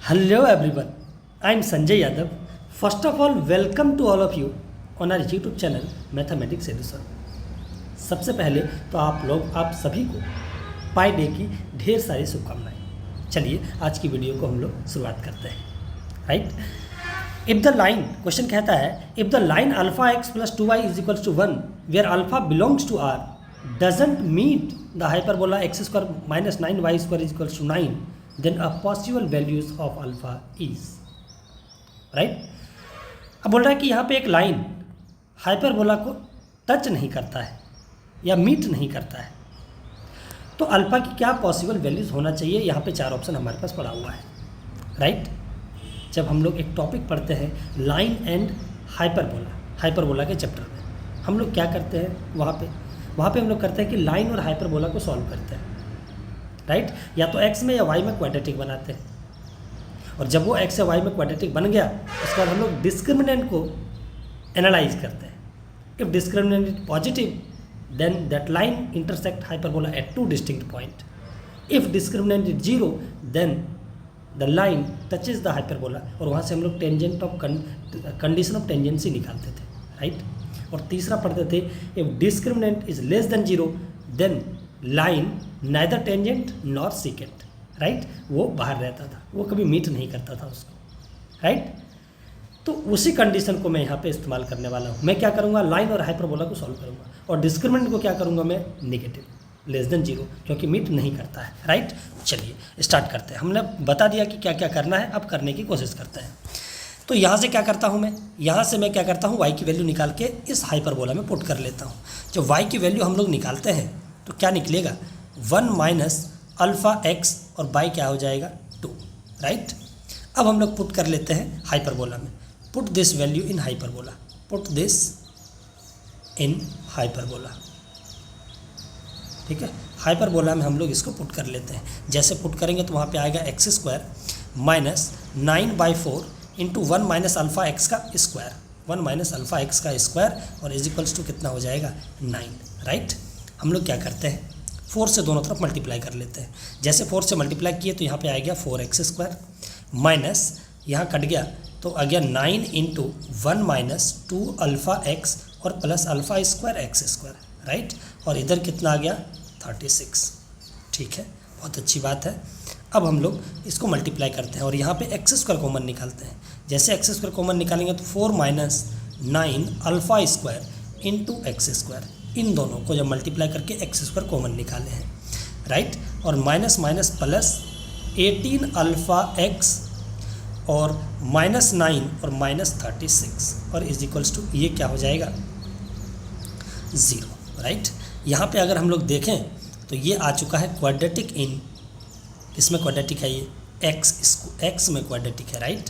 Hello everyone, I am Sanjay Yadav. First of all, welcome to all of you on our YouTube channel Mathematics Education. सबसे पहले तो आप सभी को पाई day की ढेर सारी शुभकामनाएं। चलिए आज की वीडियो को हम लोग शुरुआत करते हैं। Right, if the line, question कहता है if the line alpha X plus 2y is equals to 1 where alpha belongs to R doesn't meet the hyperbola X square minus 9y square is equals to 9 then a possible values of alpha is right। अब बोल रहा है कि यहाँ पे एक line hyperbola को touch नहीं करता है या मीट नहीं करता है, तो अल्फा की क्या पॉसिबल वैल्यूज़ होना चाहिए। यहाँ पे चार ऑप्शन हमारे पास पड़ा हुआ है। राइट, जब हम लोग एक टॉपिक पढ़ते हैं लाइन एंड हाइपरबोला के चैप्टर में, हम लोग क्या करते हैं वहाँ पे हम लोग करते हैं कि लाइन और हाइपरबोला को सॉल्व करते हैं। राइट, या तो x में या y में क्वाड्रेटिक बनाते हैं, और जब वो x या y में क्वाड्रेटिक बन गया उसके बाद हम लोग डिस्क्रिमिनेंट को एनालाइज करते हैं। If discriminant is positive then that line intersect hyperbola at two distinct point. If discriminant is zero then the line touches the hyperbola, और वहाँ से हम लोग tangent of condition of tangency निकालते थे। राइट, और तीसरा पढ़ते थे if discriminant is less than zero then line neither tangent nor secant. Right, वो बाहर रहता था, वो कभी मीट नहीं करता था उसको। राइट, तो उसी कंडीशन को मैं यहाँ पे इस्तेमाल करने वाला हूँ। मैं क्या करूँगा, लाइन और हाइपरबोला को सॉल्व करूँगा, और डिस्क्रिमिनेंट को क्या करूँगा मैं, नेगेटिव लेस देन जीरो, क्योंकि मीट नहीं करता है। राइट, चलिए स्टार्ट करते हैं। हमने बता दिया कि क्या क्या करना है, अब करने की कोशिश करते हैं। तो यहाँ से क्या करता हूँ मैं, यहाँ से मैं क्या करता हूँ, y की वैल्यू निकाल के इस हाइपरबोला में पुट कर लेता हूँ। जब y की वैल्यू हम लोग निकालते हैं तो क्या निकलेगा, 1 माइनस अल्फ़ा एक्स, और बाई क्या हो जाएगा 2। राइट, अब हम लोग पुट कर लेते हैं हाइपरबोला में। Put this value in hyperbola, put this in hyperbola. ठीक है, हाइपरबोला में हम लोग इसको पुट कर लेते हैं। जैसे पुट करेंगे तो वहाँ पे आएगा x square minus 9/4 into 1 minus alpha x का स्क्वायर, 1 माइनस अल्फ़ा एक्स का स्क्वायर, और इज इक्वल्स टू कितना हो जाएगा 9। राइट, हम लोग क्या करते हैं, 4 से दोनों तरफ मल्टीप्लाई कर लेते हैं। जैसे 4 से मल्टीप्लाई किए तो यहाँ पे आ गया 4x स्क्वायर, माइनस यहाँ कट गया तो आ गया 9 इंटू 1 माइनस 2 अल्फ़ा एक्स और plus alpha square x square. Right, और इधर कितना आ गया 36। ठीक है, बहुत अच्छी बात है। अब हम लोग इसको मल्टीप्लाई करते हैं और यहाँ पे एक्स स्क्वायर कॉमन निकालते हैं। जैसे एक्स स्क्वायर कॉमन निकालेंगे तो 4 minus 9 alpha square into x square, इन दोनों को जब मल्टीप्लाई करके एक्स स्क्वायर कॉमन निकाले हैं। राइट, और minus minus plus 18 alpha X और माइनस 9 और माइनस 36, और इज इक्वल्स टू ये क्या हो जाएगा 0। राइट, यहाँ पे अगर हम लोग देखें तो ये आ चुका है क्वाड्रेटिक इन, इसमें क्वाड्रेटिक है ये एक्स में क्वाड्रेटिक है। Right,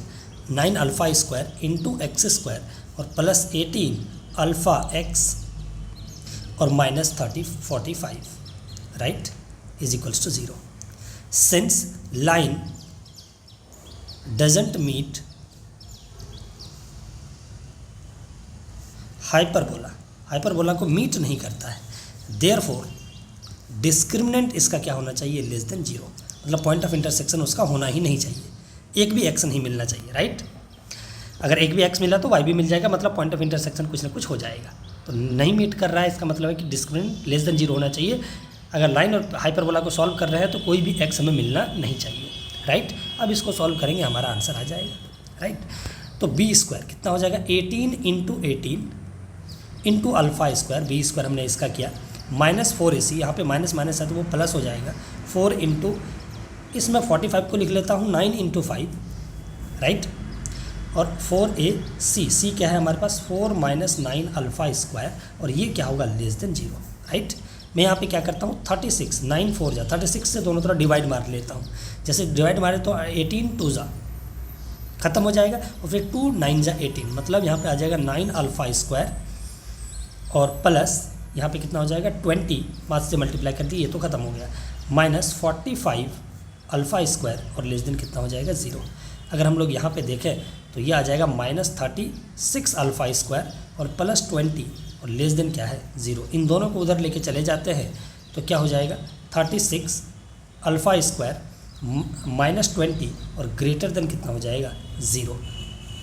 9 alpha square into x square और प्लस 18 अल्फ़ा एक्स और minus 45, right, is equals to 0। Since line doesn't meet hyperbola को मीट नहीं करता है, देयरफॉर डिस्क्रिमिनेंट इसका क्या होना चाहिए, लेस देन 0, मतलब पॉइंट ऑफ इंटरसेक्शन उसका होना ही नहीं चाहिए, एक भी एक्स नहीं मिलना चाहिए। राइट, अगर एक भी एक्स मिला तो वाई भी मिल जाएगा, मतलब पॉइंट ऑफ इंटरसेक्शन कुछ ना कुछ हो जाएगा। तो नहीं मीट कर रहा है, इसका मतलब है कि डिस्क्रिमिनेंट लेस देन 0 होना चाहिए। अगर लाइन और हाइपरबोला को सॉल्व कर रहे हैं तो कोई भी एक्स हमें मिलना नहीं चाहिए। राइट, अब इसको सॉल्व करेंगे, हमारा आंसर आ जाएगा। राइट, तो बी स्क्वायर कितना हो जाएगा 18 into 18 into alpha square, B square हमने इसका किया, माइनस 4ac, यहाँ पे माइनस माइनस है तो वो प्लस हो जाएगा, 4 इंटू, इसमें 45 को लिख लेता हूँ 9 इंटू 5। राइट, और 4ac क्या है हमारे पास 4 माइनस 9 अल्फ़ा स्क्वायर, और ये क्या होगा लेस देन 0। राइट, मैं यहाँ पे क्या करता हूँ 36, 9 4 जा 36 से दोनों तरफ डिवाइड मार लेता हूँ। जैसे डिवाइड मारे तो 18 2 जा खत्म हो जाएगा, और फिर 2 9 जा 18, मतलब यहाँ पे आ जाएगा 9 अल्फ़ा स्क्वायर और प्लस यहाँ पे कितना हो जाएगा 20, 5 से मल्टीप्लाई कर दी, ये तो ख़त्म हो गया, माइनस 45 अल्फ़ा स्क्वायर और लेस देन कितना हो जाएगा 0। अगर हम लोग यहाँ पे देखें तो ये आ जाएगा माइनस 36 अल्फ़ा स्क्वायर और प्लस 20 और लेस देन क्या है 0। इन दोनों को उधर लेके चले जाते हैं तो क्या हो जाएगा 36 अल्फ़ा स्क्वायर -20 और ग्रेटर देन कितना हो जाएगा 0।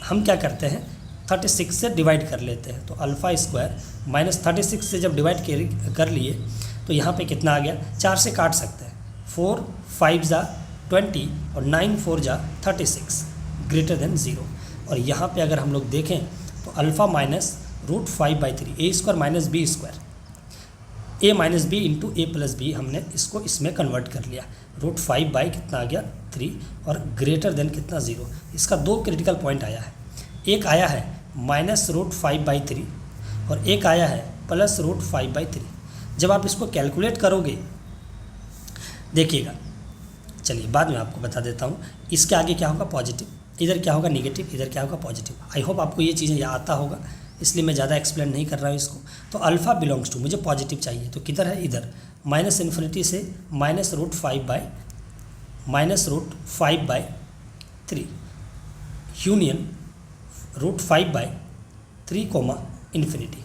हम क्या करते हैं 36 से डिवाइड कर लेते हैं, तो अल्फ़ा स्क्वायर -36 से जब डिवाइड कर लिए तो यहाँ पे कितना आ गया, 4 से काट सकते हैं, 4 5 जा 20 और 9 4 जा 36 ग्रेटर देन 0। और यहाँ पे अगर हम लोग देखें तो अल्फ़ा -√5/3 ए स्क्वायर माइनस बी स्क्वायर, ए माइनस बी इंटू ए प्लस बी, हमने इसको इसमें कन्वर्ट कर लिया, √5 कितना आ गया 3 और ग्रेटर देन कितना 0। इसका दो क्रिटिकल पॉइंट आया है, एक आया है -√5/3 और एक आया है +√5/3। जब आप इसको कैलकुलेट करोगे, देखिएगा, चलिए बाद में आपको बता देता हूँ, इसके आगे क्या होगा पॉजिटिव, इधर क्या होगा निगेटिव, इधर क्या होगा पॉजिटिव। आई होप आपको ये चीज़ें याद आता होगा, इसलिए मैं ज़्यादा एक्सप्लेन नहीं कर रहा हूँ इसको। तो अल्फ़ा बिलोंग्स टू, मुझे पॉजिटिव चाहिए, तो किधर है, इधर -∞ से -√5/3 यूनियन √5/3, इन्फिनिटी।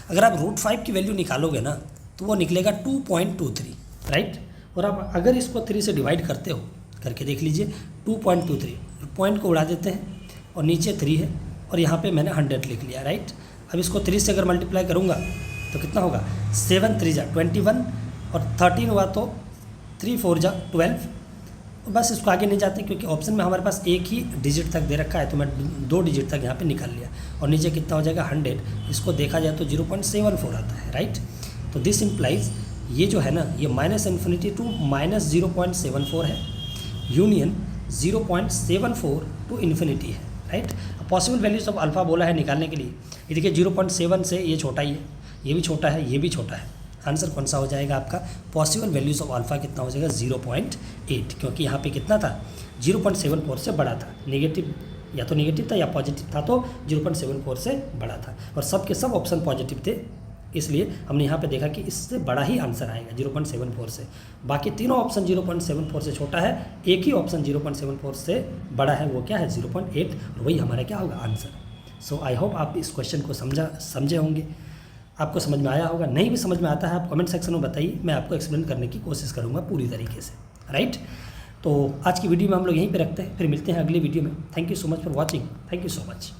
अगर आप √5 की वैल्यू निकालोगे ना तो वो निकलेगा 2.23, राइट। और आप अगर इसको 3 से डिवाइड करते हो, करके देख लीजिए, 2.23, पॉइंट को उड़ा देते हैं और नीचे 3 है और यहाँ पे मैंने 100 लिख लिया, राइट। अब इसको 3 से अगर मल्टीप्लाई करूँगा तो कितना होगा, 7 3 जा 21 और 13 हुआ तो 3 4 जा 12। बस इसको आगे नहीं जाते क्योंकि ऑप्शन में हमारे पास एक ही डिजिट तक दे रखा है, तो मैं 2 डिजिट तक यहाँ पे निकाल लिया। और नीचे कितना हो जाएगा 100, इसको देखा जाए तो 0.74 आता है, राइट। तो दिस इम्प्लाइज ये जो है ना, ये -∞ टू -0.74 है, यूनियन 0.74 टू इन्फिनिटी है, right. Possible values of alpha बोला है निकालने के लिए, ये देखिए 0.7 से ये छोटा ही है, ये भी छोटा है, ये भी छोटा है। आंसर कौन सा हो जाएगा आपका, पॉसिबल वैल्यूज ऑफ अल्फ़ा कितना हो जाएगा 0.8, क्योंकि यहाँ पे कितना था 0.74 से बड़ा था, नेगेटिव या तो नेगेटिव था या पॉजिटिव था, तो 0.74 से बड़ा था और सब के सब ऑप्शन पॉजिटिव थे, इसलिए हमने यहाँ पे देखा कि इससे बड़ा ही आंसर आएगा 0.74 से। बाकी तीनों ऑप्शन 0.74 से छोटा है, एक ही ऑप्शन 0.74 से बड़ा है, वो क्या है 0.8, और वही हमारा क्या होगा आंसर। सो आई होप आप इस क्वेश्चन को समझे होंगे, आपको समझ में आया होगा। नहीं भी समझ में आता है आप कमेंट सेक्शन में बताइए, मैं आपको एक्सप्लेन करने की कोशिश करूँगा पूरी तरीके से, राइट। तो आज की वीडियो में हम लोग यहीं पे रखते हैं, फिर मिलते हैं अगली वीडियो में। Thank you so much for watching, thank you so much.